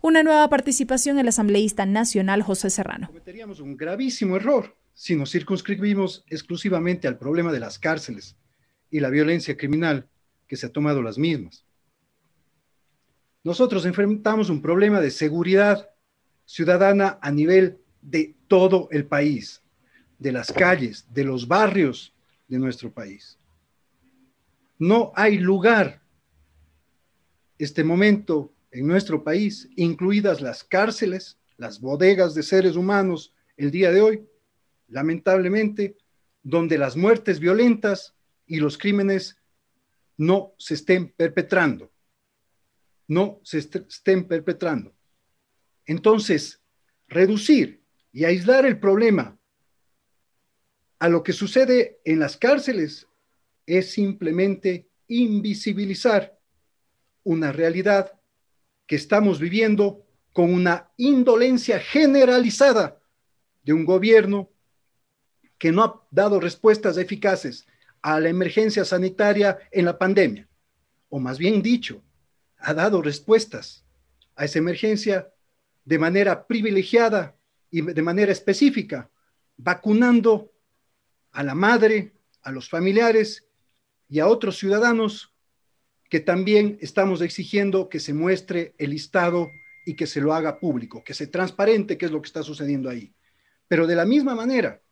Una nueva participación el asambleísta nacional José Serrano. Cometeríamos un gravísimo error si nos circunscribimos exclusivamente al problema de las cárceles y la violencia criminal que se ha tomado las mismas. Nosotros enfrentamos un problema de seguridad ciudadana a nivel de todo el país, de las calles, de los barrios de nuestro país. No hay lugar este momento en nuestro país, incluidas las cárceles, las bodegas de seres humanos el día de hoy, lamentablemente, donde las muertes violentas y los crímenes no se estén perpetrando. No se estén perpetrando. Entonces, reducir y aislar el problema a lo que sucede en las cárceles es simplemente invisibilizar una realidad que estamos viviendo con una indolencia generalizada de un gobierno que no ha dado respuestas eficaces a la emergencia sanitaria en la pandemia, o más bien dicho, ha dado respuestas a esa emergencia de manera privilegiada y de manera específica, vacunando a la madre, a los familiares y a otros ciudadanos que también estamos exigiendo que se muestre el listado y que se lo haga público, que se transparente qué es lo que está sucediendo ahí. Pero de la misma manera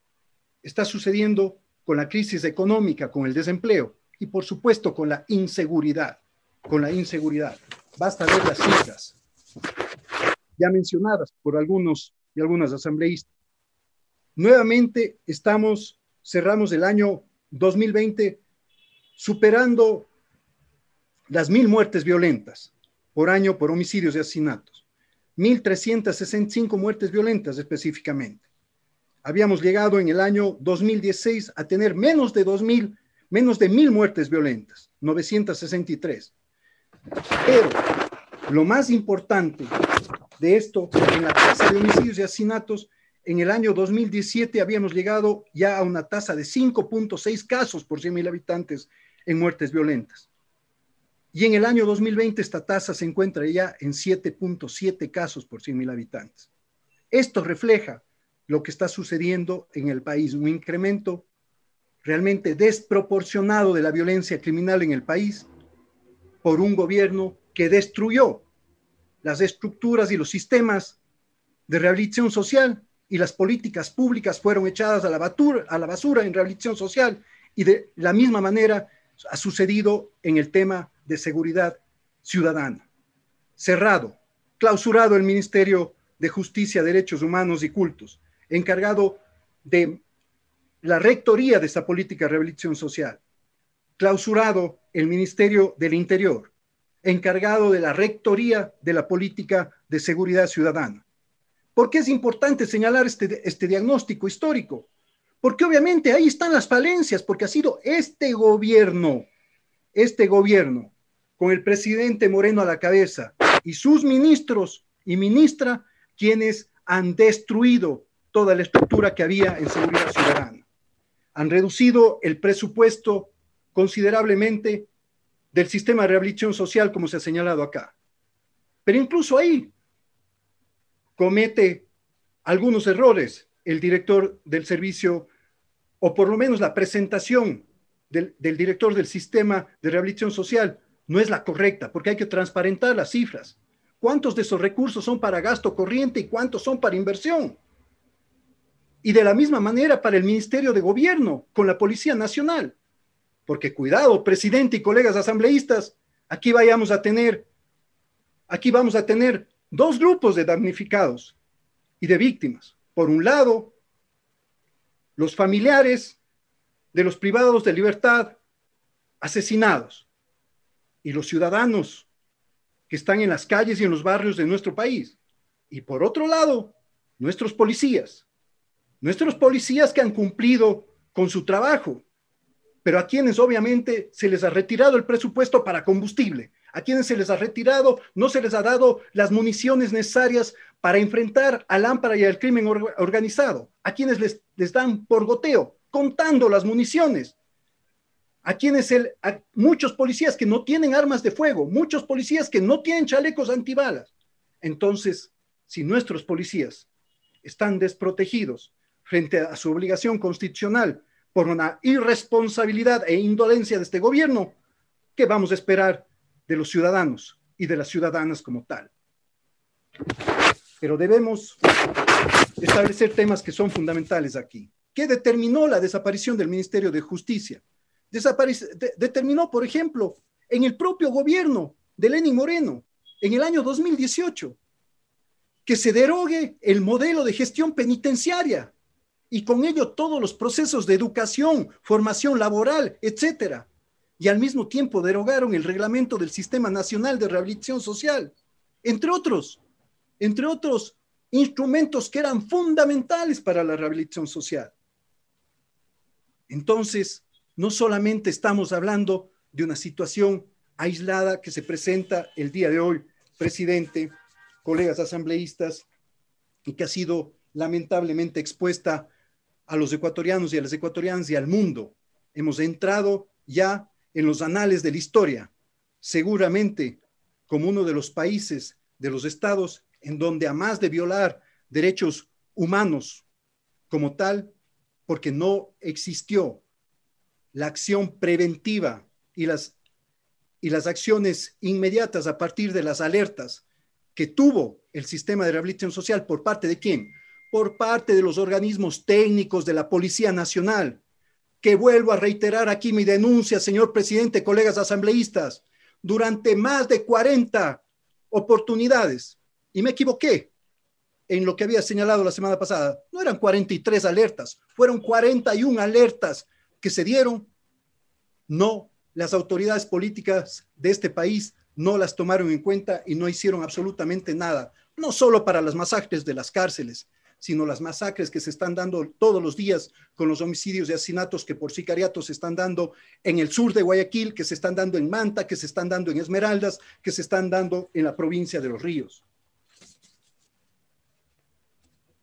está sucediendo con la crisis económica, con el desempleo y por supuesto con la inseguridad, Basta ver las cifras ya mencionadas por algunos y algunas asambleístas. Nuevamente cerramos el año 2020 superando las 1.000 muertes violentas por año por homicidios y asesinatos. 1.365 muertes violentas específicamente. Habíamos llegado en el año 2016 a tener menos de 1.000 muertes violentas, 963. Pero lo más importante de esto, en la tasa de homicidios y asesinatos, en el año 2017 habíamos llegado ya a una tasa de 5.6 casos por 100.000 habitantes en muertes violentas. Y en el año 2020 esta tasa se encuentra ya en 7.7 casos por 100.000 habitantes. Esto refleja lo que está sucediendo en el país, un incremento realmente desproporcionado de la violencia criminal en el país por un gobierno que destruyó las estructuras y los sistemas de rehabilitación social y las políticas públicas fueron echadas a la basura en rehabilitación social y de la misma manera ha sucedido en el tema de seguridad ciudadana. Cerrado, clausurado el Ministerio de Justicia, Derechos Humanos y Cultos, encargado de la rectoría de esta política de rehabilitación social. Clausurado el Ministerio del Interior, encargado de la rectoría de la política de seguridad ciudadana. ¿Por qué es importante señalar este diagnóstico histórico? Porque obviamente ahí están las falencias, porque ha sido este gobierno, con el presidente Moreno a la cabeza y sus ministros y ministra, quienes han destruido toda la estructura que había en seguridad ciudadana. Han reducido el presupuesto considerablemente del sistema de rehabilitación social, como se ha señalado acá. Pero incluso ahí comete algunos errores el director del servicio, o por lo menos la presentación del director del sistema de rehabilitación social no es la correcta, porque hay que transparentar las cifras. ¿Cuántos de esos recursos son para gasto corriente y cuántos son para inversión? Y de la misma manera para el Ministerio de Gobierno, con la Policía Nacional. Porque cuidado, presidente y colegas asambleístas, aquí vamos a tener dos grupos de damnificados y de víctimas. Por un lado, los familiares de los privados de libertad asesinados y los ciudadanos que están en las calles y en los barrios de nuestro país. Y por otro lado, nuestros policías que han cumplido con su trabajo, pero a quienes obviamente se les ha retirado el presupuesto para combustible, a quienes se les ha retirado, no se les ha dado las municiones necesarias para enfrentar al ámpara y al crimen organizado, a quienes les dan por goteo, contando las municiones, a muchos policías que no tienen armas de fuego, muchos policías que no tienen chalecos antibalas. Entonces, si nuestros policías están desprotegidos frente a su obligación constitucional por una irresponsabilidad e indolencia de este gobierno, ¿qué vamos a esperar de los ciudadanos y de las ciudadanas como tal? Pero debemos establecer temas que son fundamentales aquí. ¿Qué determinó la desaparición del Ministerio de Justicia? Determinó, por ejemplo, en el propio gobierno de Lenín Moreno, en el año 2018, que se derogue el modelo de gestión penitenciaria y con ello todos los procesos de educación, formación laboral, etcétera. Y al mismo tiempo derogaron el reglamento del Sistema Nacional de Rehabilitación Social, entre otros instrumentos que eran fundamentales para la rehabilitación social. Entonces, no solamente estamos hablando de una situación aislada que se presenta el día de hoy, presidente, colegas asambleístas, y que ha sido lamentablemente expuesta a los ecuatorianos y a las ecuatorianas y al mundo. Hemos entrado ya en los anales de la historia, seguramente como uno de los países, de los estados, en donde a más de violar derechos humanos como tal, porque no existió la acción preventiva y las acciones inmediatas a partir de las alertas que tuvo el sistema de rehabilitación social. ¿Por parte de quién? Por parte de los organismos técnicos de la Policía Nacional, que vuelvo a reiterar aquí mi denuncia, señor presidente, colegas asambleístas, durante más de 40 oportunidades, y me equivoqué en lo que había señalado la semana pasada, no eran 43 alertas, fueron 41 alertas que se dieron. No, las autoridades políticas de este país no las tomaron en cuenta y no hicieron absolutamente nada, no solo para las masacres de las cárceles, sino las masacres que se están dando todos los días con los homicidios y asesinatos que por sicariato se están dando en el sur de Guayaquil, que se están dando en Manta, que se están dando en Esmeraldas, que se están dando en la provincia de Los Ríos.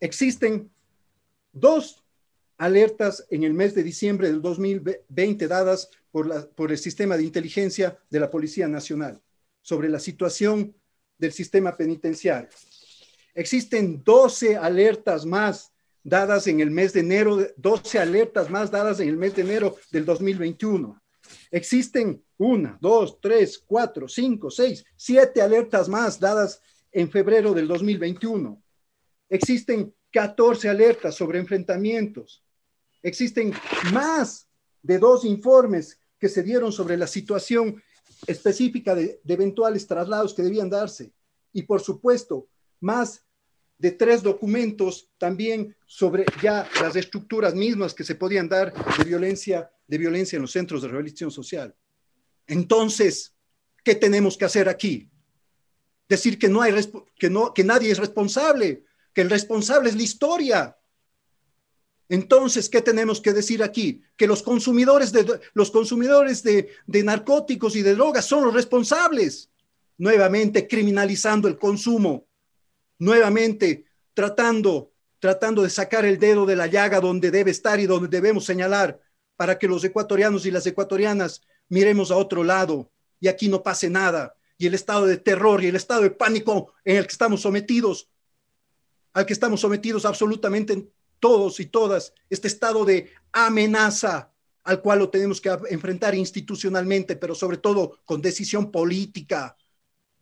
Existen 2 alertas en el mes de diciembre del 2020 dadas por el sistema de inteligencia de la Policía Nacional sobre la situación del sistema penitenciario. Existen 12 alertas más dadas en el mes de enero, 12 alertas más dadas en el mes de enero del 2021. Existen 1, 2, 3, 4, 5, 6, 7 alertas más dadas en febrero del 2021. Existen 14 alertas sobre enfrentamientos. Existen más de 2 informes que se dieron sobre la situación específica de eventuales traslados que debían darse. Y por supuesto, más de 3 documentos también sobre ya las estructuras mismas que se podían dar de violencia en los centros de rehabilitación social. Entonces, ¿qué tenemos que hacer aquí? Decir que nadie es responsable, que el responsable es la historia. Entonces, ¿qué tenemos que decir aquí? Que los consumidores de narcóticos y de drogas son los responsables. Nuevamente criminalizando el consumo, nuevamente tratando de sacar el dedo de la llaga donde debe estar y donde debemos señalar para que los ecuatorianos y las ecuatorianas miremos a otro lado y aquí no pase nada. Y el estado de terror y el estado de pánico en el que estamos sometidos, al que estamos sometidos absolutamente todos y todas, este estado de amenaza al cual lo tenemos que enfrentar institucionalmente, pero sobre todo con decisión política.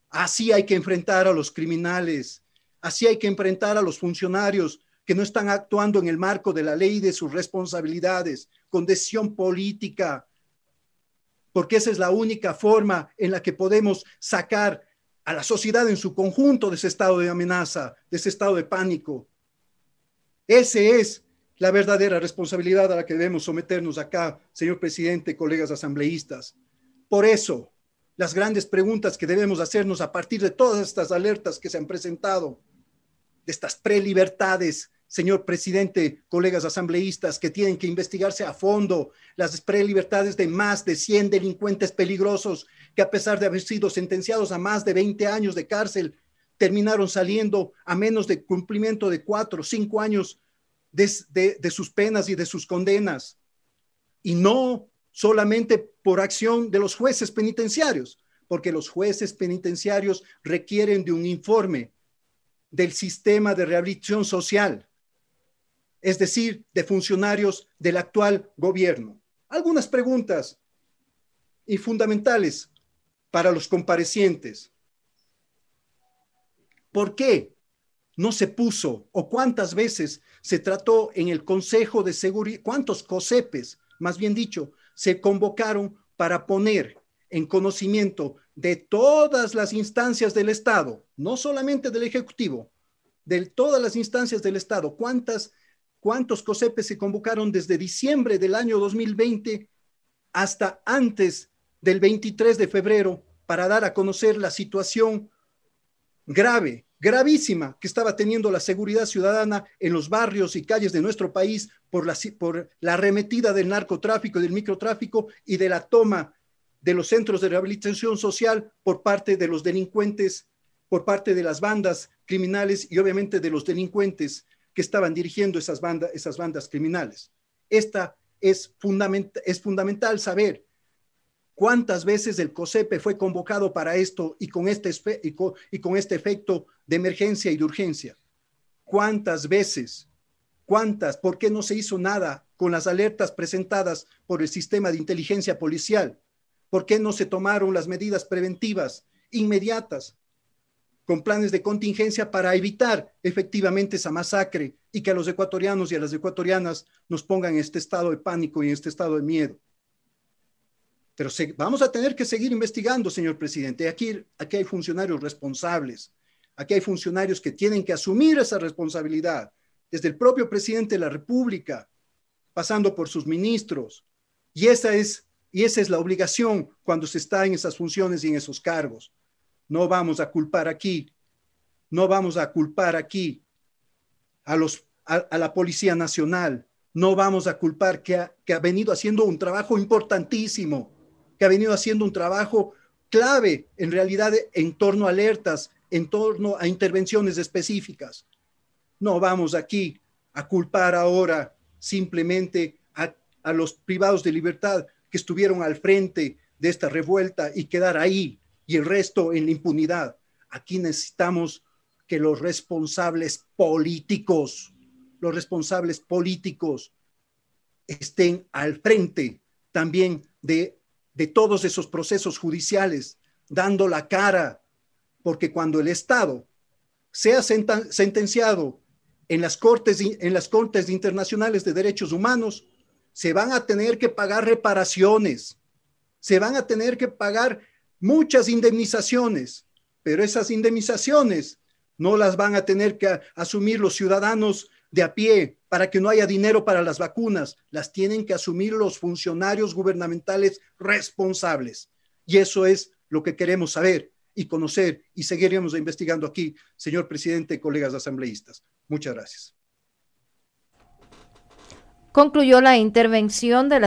Así hay que enfrentar a los criminales, así hay que enfrentar a los funcionarios que no están actuando en el marco de la ley y de sus responsabilidades, con decisión política, porque esa es la única forma en la que podemos sacar a la sociedad en su conjunto de ese estado de amenaza, de ese estado de pánico. Esa es la verdadera responsabilidad a la que debemos someternos acá, señor presidente, colegas asambleístas. Por eso, las grandes preguntas que debemos hacernos a partir de todas estas alertas que se han presentado, de estas prelibertades, señor presidente, colegas asambleístas, que tienen que investigarse a fondo, las prelibertades de más de 100 delincuentes peligrosos que, a pesar de haber sido sentenciados a más de 20 años de cárcel, terminaron saliendo a menos de cumplimiento de 4 o 5 años de sus penas y de sus condenas. Y no solamente por acción de los jueces penitenciarios, porque los jueces penitenciarios requieren de un informe del sistema de rehabilitación social, es decir, de funcionarios del actual gobierno. Algunas preguntas y fundamentales para los comparecientes. ¿Por qué no se puso o cuántas veces se trató en el Consejo de Seguridad, cuántos COSEPes, más bien dicho, se convocaron para poner en conocimiento de todas las instancias del Estado, no solamente del Ejecutivo, de todas las instancias del Estado? ¿Cuántos COSEPes se convocaron desde diciembre del año 2020 hasta antes del 23 de febrero para dar a conocer la situación grave, gravísima que estaba teniendo la seguridad ciudadana en los barrios y calles de nuestro país por la arremetida del narcotráfico y del microtráfico y de la toma de los centros de rehabilitación social por parte de los delincuentes, por parte de las bandas criminales y obviamente de los delincuentes que estaban dirigiendo esas bandas criminales? Es fundamental saber cuántas veces el COSEPE fue convocado para esto y con este efecto de emergencia y de urgencia. ¿Cuántas veces? ¿Cuántas? ¿Por qué no se hizo nada con las alertas presentadas por el sistema de inteligencia policial? ¿Por qué no se tomaron las medidas preventivas inmediatas con planes de contingencia para evitar efectivamente esa masacre y que a los ecuatorianos y a las ecuatorianas nos pongan en este estado de pánico y en este estado de miedo? Pero vamos a tener que seguir investigando, señor presidente. Aquí hay funcionarios responsables. Aquí hay funcionarios que tienen que asumir esa responsabilidad, desde el propio presidente de la República, pasando por sus ministros. Y esa es la obligación cuando se está en esas funciones y en esos cargos. No vamos a culpar aquí a la Policía Nacional. No vamos a culpar que ha venido haciendo un trabajo importantísimo, que ha venido haciendo un trabajo clave, en realidad, en torno a alertas, en torno a intervenciones específicas. No vamos aquí a culpar ahora simplemente a los privados de libertad que estuvieron al frente de esta revuelta y quedar ahí y el resto en la impunidad. Aquí necesitamos que los responsables políticos estén al frente también de todos esos procesos judiciales, dando la cara, porque cuando el Estado sea sentenciado en las cortes internacionales de derechos humanos, se van a tener que pagar reparaciones, se van a tener que pagar muchas indemnizaciones, pero esas indemnizaciones no las van a tener que asumir los ciudadanos de a pie para que no haya dinero para las vacunas, las tienen que asumir los funcionarios gubernamentales responsables. Y eso es lo que queremos saber y conocer y seguiremos investigando aquí, señor presidente, colegas asambleístas. Muchas gracias. Concluyó la intervención de la